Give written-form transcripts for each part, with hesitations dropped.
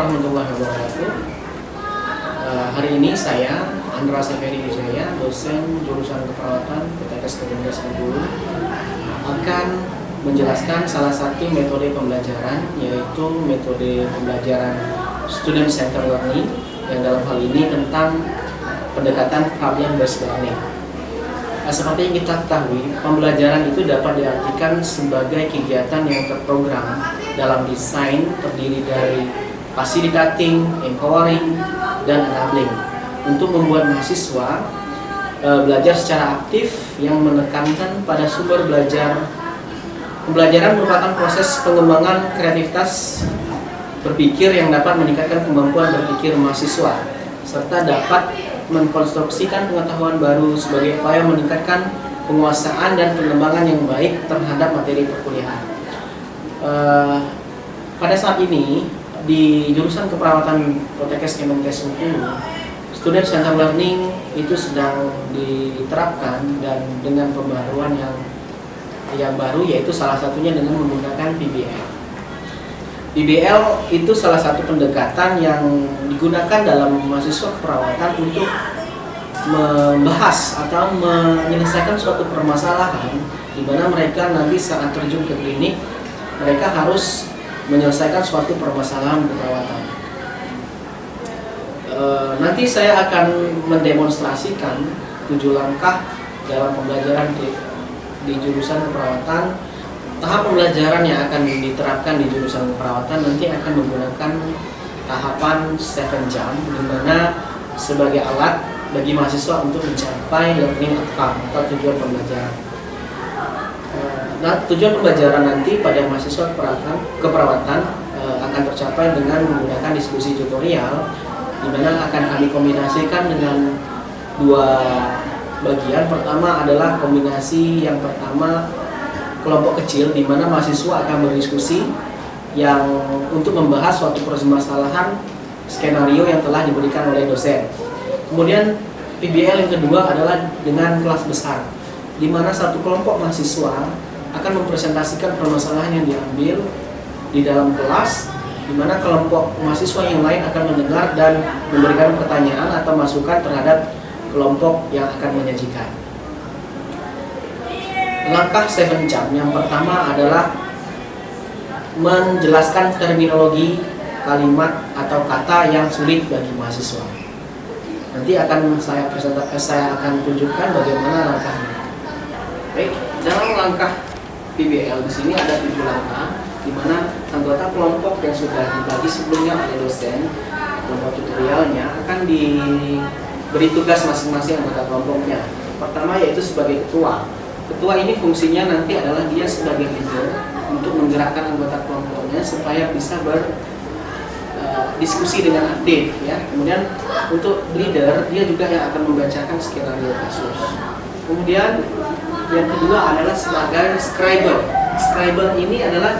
warahmatullahi wabarakatuh. Hari ini saya, Andra Severi Wijaya, dosen jurusan keperawatan PTKS Kemenkes Bengkulu, akan menjelaskan salah satu metode pembelajaran, yaitu metode pembelajaran Student Centered Learning, yang dalam hal ini tentang pendekatan problem based learning. Seperti yang kita ketahui, pembelajaran itu dapat diartikan sebagai kegiatan yang terprogram dalam desain, terdiri dari facilitating, empowering, dan enabling, untuk membuat mahasiswa belajar secara aktif yang menekankan pada sumber belajar. Pembelajaran merupakan proses pengembangan kreativitas berpikir yang dapat meningkatkan kemampuan berpikir mahasiswa, serta dapat mengkonstruksikan pengetahuan baru sebagai upaya meningkatkan penguasaan dan pengembangan yang baik terhadap materi perkuliahan. Pada saat ini di jurusan keperawatan PTKS Kemenkes Bengkulu, Student Centered Learning itu sedang diterapkan, dan dengan pembaruan yang baru, yaitu salah satunya dengan menggunakan PBL. PBL itu salah satu pendekatan yang digunakan dalam mahasiswa keperawatan untuk membahas atau menyelesaikan suatu permasalahan, di mana mereka nanti saat terjun ke klinik, mereka harus menyelesaikan suatu permasalahan keperawatan. Nanti saya akan mendemonstrasikan 7 langkah dalam pembelajaran di jurusan keperawatan. Tahap pembelajaran yang akan diterapkan di jurusan keperawatan nanti akan menggunakan tahapan 7 jam, di mana sebagai alat bagi mahasiswa untuk mencapai learning outcome atau tujuan pembelajaran. Tujuan pembelajaran nanti pada mahasiswa keperawatan akan tercapai dengan menggunakan diskusi tutorial, di mana akan kami kombinasikan dengan 2 bagian. Pertama adalah kombinasi yang pertama kelompok kecil, di mana mahasiswa akan berdiskusi yang untuk membahas suatu permasalahan skenario yang telah diberikan oleh dosen. Kemudian PBL yang kedua adalah dengan kelas besar, di mana satu kelompok mahasiswa akan mempresentasikan permasalahan yang diambil di dalam kelas, di mana kelompok mahasiswa yang lain akan mendengar dan memberikan pertanyaan atau masukan terhadap kelompok yang akan menyajikan. Langkah 7 jam yang pertama adalah menjelaskan terminologi kalimat atau kata yang sulit bagi mahasiswa. Nanti akan saya akan tunjukkan bagaimana langkahnya. Baik, dalam langkah PBL di sini ada 7 langkah, di mana anggota kelompok yang sudah dibagi sebelumnya oleh dosen, kelompok tutorialnya, akan diberi tugas masing-masing anggota kelompoknya. Pertama yaitu sebagai ketua. Ketua ini fungsinya nanti adalah dia sebagai leader untuk menggerakkan anggota kelompoknya supaya bisa berdiskusi dengan aktif, ya. Kemudian untuk leader, dia juga yang akan membacakan skenario kasus. Kemudian yang kedua adalah sebagai scriber. Scriber ini adalah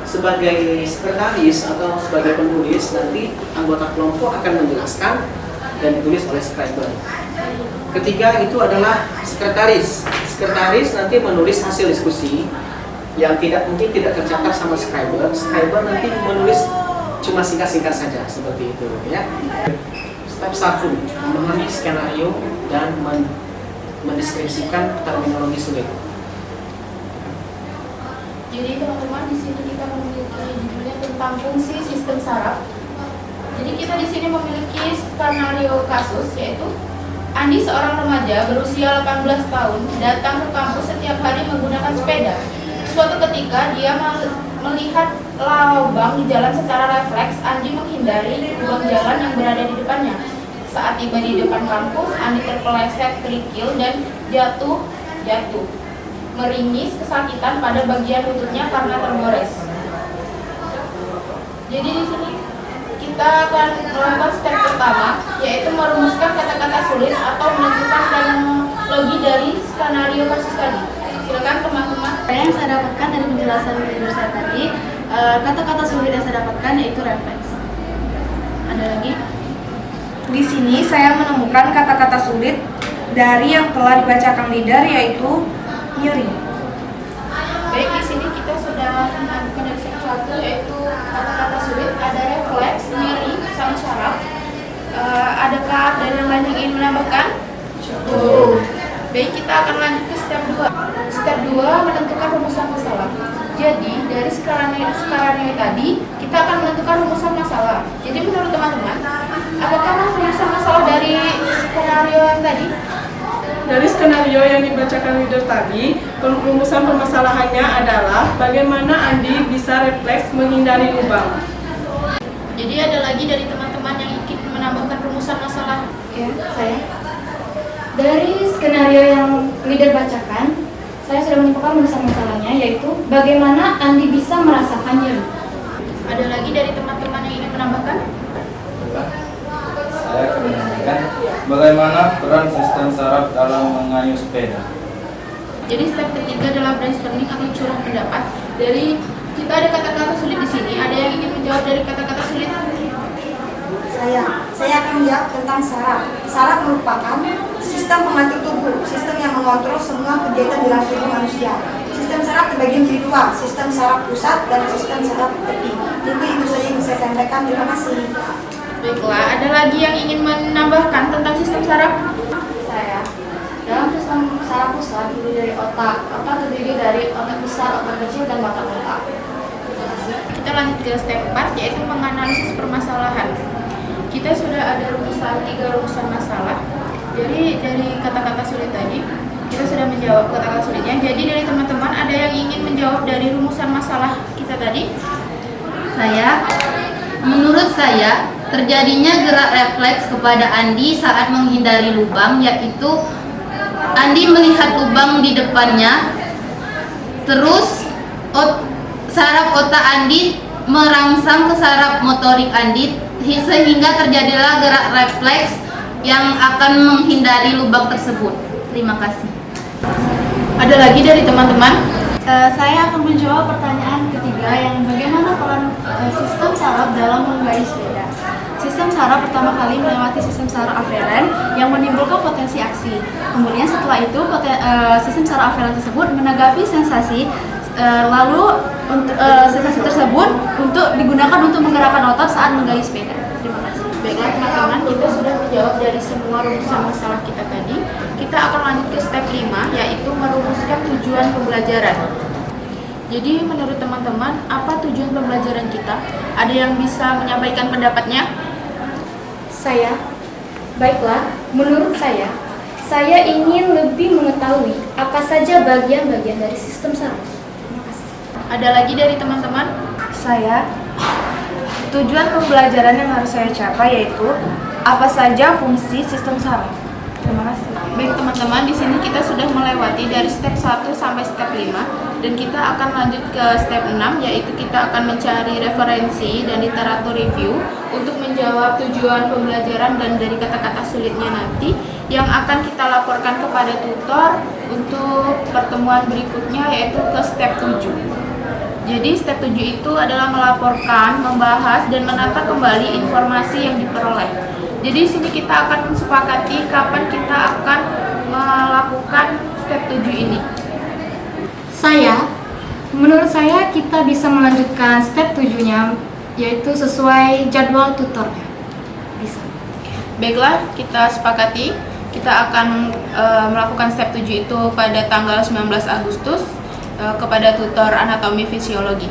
sebagai sekretaris atau sebagai penulis. Nanti anggota kelompok akan menjelaskan dan ditulis oleh scriber. Ketiga itu adalah sekretaris. Sekretaris nanti menulis hasil diskusi yang mungkin tidak tercatat sama scriber. Scriber nanti menulis cuma singkat-singkat saja, seperti itu, ya. Step 1, memahami skenario dan mendeskripsikan terminologi sulit. Jadi teman-teman, di sini kita memiliki judulnya tentang fungsi sistem saraf. Jadi kita di sini memiliki skenario kasus, yaitu Andi, seorang remaja berusia 18 tahun, datang ke kampus setiap hari menggunakan sepeda. Suatu ketika dia melihat lubang di jalan. Secara refleks, Andi menghindari lubang jalan yang berada di depannya. Saat tiba di depan kampus, Andi terpeleset kerikil dan jatuh, meringis kesakitan pada bagian lututnya karena tergores. Jadi di sini kita akan melakukan step pertama, yaitu merumuskan kata-kata sulit atau menentukan kronologi dari skenario kasus tadi. Silakan teman-teman. Yang saya dapatkan dari penjelasan leader saya tadi, kata-kata sulit yang saya dapatkan yaitu refleks. Ada lagi? Di sini saya menemukan kata-kata sulit dari yang telah dibacakan leader, yaitu nyeri. Baik, di sini kita sudah menemukan dari satu, yaitu kata-kata sulit ada refleks. refleks, nyeri, sama syaraf. Adakah dari yang lain yang ingin menambahkan? Baik, kita akan lanjut ke step 2. Step 2 menentukan rumusan masalah. Jadi dari skenario tadi kita akan menentukan rumusan masalah. Jadi menurut teman-teman, apakah rumusan masalah dari skenario yang tadi? Dari skenario yang dibacakan leader tadi, rumusan permasalahannya adalah bagaimana Andi bisa refleks menghindari lubang. Jadi ada lagi dari teman-teman yang ingin menambahkan rumusan masalah? Ya, saya. Dari skenario yang leader bacakan, saya sudah menyimpulkan rumusan masalahnya, yaitu bagaimana Andi bisa merasakan nyeri. Ada lagi dari teman-teman yang ingin menambahkan? Saya akan menanyakan bagaimana peran sistem saraf dalam mengayuh sepeda. Jadi step ketiga adalah brainstorming atau curah pendapat. Dari kita ada kata-kata sulit di sini. Ada yang ingin menjawab dari kata-kata sulit? Saya akan menjawab tentang saraf. Saraf merupakan sistem pengatur tubuh, sistem yang mengontrol semua kegiatan dalam tubuh manusia. Sistem saraf terbagi menjadi dua, sistem saraf pusat dan sistem saraf tepi. Itu saja yang saya sampaikan. Terima kasih. Baiklah, ada lagi yang ingin menambahkan tentang sistem saraf? Saya. Dalam sistem saraf pusat terdiri dari otak. Otak terdiri dari otak besar, otak kecil, dan batang otak. Terima kasih. Kita lanjut ke step 4, yaitu menganalisis permasalahan. Kita sudah ada tiga rumusan masalah. Jadi dari kata-kata sulit tadi, kita sudah menjawab kata-kata sulitnya. Jadi dari teman-teman ada yang ingin menjawab dari rumusan masalah kita tadi? Menurut saya, terjadinya gerak refleks kepada Andi saat menghindari lubang, yaitu Andi melihat lubang di depannya, terus saraf otak Andi merangsang ke saraf motorik Andi, sehingga terjadilah gerak refleks yang akan menghindari lubang tersebut. Terima kasih. Ada lagi dari teman-teman? Saya akan menjawab pertanyaan ketiga yang bagaimana peran sistem saraf dalam mengendarai sepeda. Sistem saraf pertama kali melewati sistem saraf aferen yang menimbulkan potensi aksi. Kemudian setelah itu sistem saraf aferen tersebut menanggapi sensasi, lalu sensasi tersebut digunakan untuk menggerakkan otot saat menggayuh sepeda. Terima kasih. Baiklah teman-teman, kita sudah menjawab dari semua rumusan masalah kita tadi. Kita akan lanjut ke step 5, yaitu merumuskan tujuan pembelajaran. Jadi menurut teman-teman, apa tujuan pembelajaran kita? Ada yang bisa menyampaikan pendapatnya? Saya, baiklah, menurut saya ingin lebih mengetahui apa saja bagian-bagian dari sistem saraf. Terima kasih. Ada lagi dari teman-teman? Saya, tujuan pembelajaran yang harus saya capai yaitu apa saja fungsi sistem saraf. Terima kasih. Baik teman-teman, di sini kita sudah melewati dari step 1 sampai step 5 dan kita akan lanjut ke step 6, yaitu kita akan mencari referensi dan literatur review untuk menjawab tujuan pembelajaran dan dari kata-kata sulitnya nanti yang akan kita laporkan kepada tutor untuk pertemuan berikutnya, yaitu ke step 7. Jadi step 7 itu adalah melaporkan, membahas, dan menata kembali informasi yang diperoleh. Jadi di sini kita akan sepakati kapan kita akan melakukan step 7 ini. Menurut saya kita bisa melanjutkan step 7-nya, yaitu sesuai jadwal tutornya. Bisa. Baiklah, kita sepakati. Kita akan melakukan step 7 itu pada tanggal 19 Agustus kepada tutor anatomi fisiologi.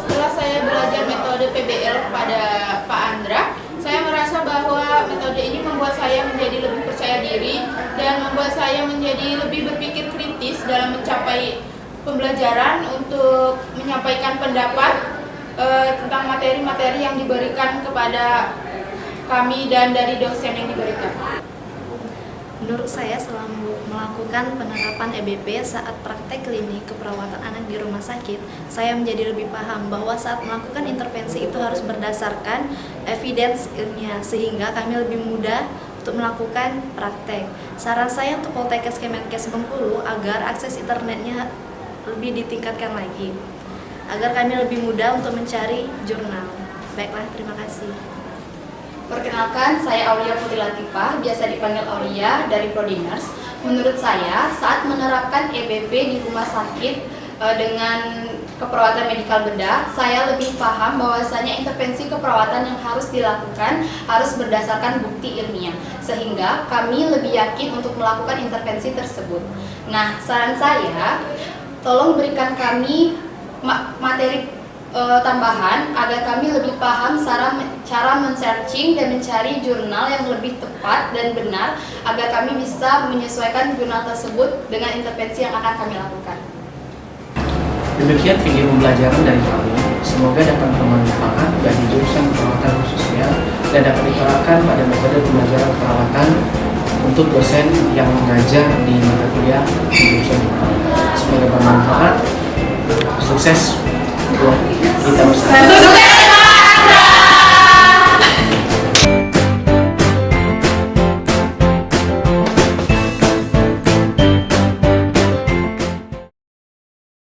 Setelah saya belajar metode PBL kepada Pak Andra, saya merasa bahwa metode ini membuat saya menjadi lebih percaya diri dan membuat saya menjadi lebih berpikir kritis dalam mencapai pembelajaran untuk menyampaikan pendapat tentang materi-materi yang diberikan kepada kami dan dari dosen yang diberikan. Menurut saya, selama melakukan penerapan EBP saat praktek klinik keperawatan anak di rumah sakit, saya menjadi lebih paham bahwa saat melakukan intervensi itu harus berdasarkan evidence ilmiah, sehingga kami lebih mudah untuk melakukan praktek. Saran saya untuk Poltekkes Kemenkes Bengkulu agar akses internetnya lebih ditingkatkan lagi, agar kami lebih mudah untuk mencari jurnal. Baiklah, terima kasih. Perkenalkan, saya Aulia Putri Latifah, biasa dipanggil Aulia dari Prodi Nurse. Menurut saya, saat menerapkan EBP di rumah sakit dengan keperawatan medikal bedah, saya lebih paham bahwasanya intervensi keperawatan yang harus dilakukan harus berdasarkan bukti ilmiah, sehingga kami lebih yakin untuk melakukan intervensi tersebut. Nah, saran saya, tolong berikan kami materi tambahan agar kami lebih paham cara men-searching dan mencari jurnal yang lebih tepat dan benar agar kami bisa menyesuaikan jurnal tersebut dengan intervensi yang akan kami lakukan. Demikian video pembelajaran dari kami. Semoga dapat bermanfaat bagi jurusan perawatan khususnya dan dapat diterapkan pada metode pembelajaran perawatan untuk dosen yang mengajar di mata kuliah di jurusan perawatan. Semoga bermanfaat. Sukses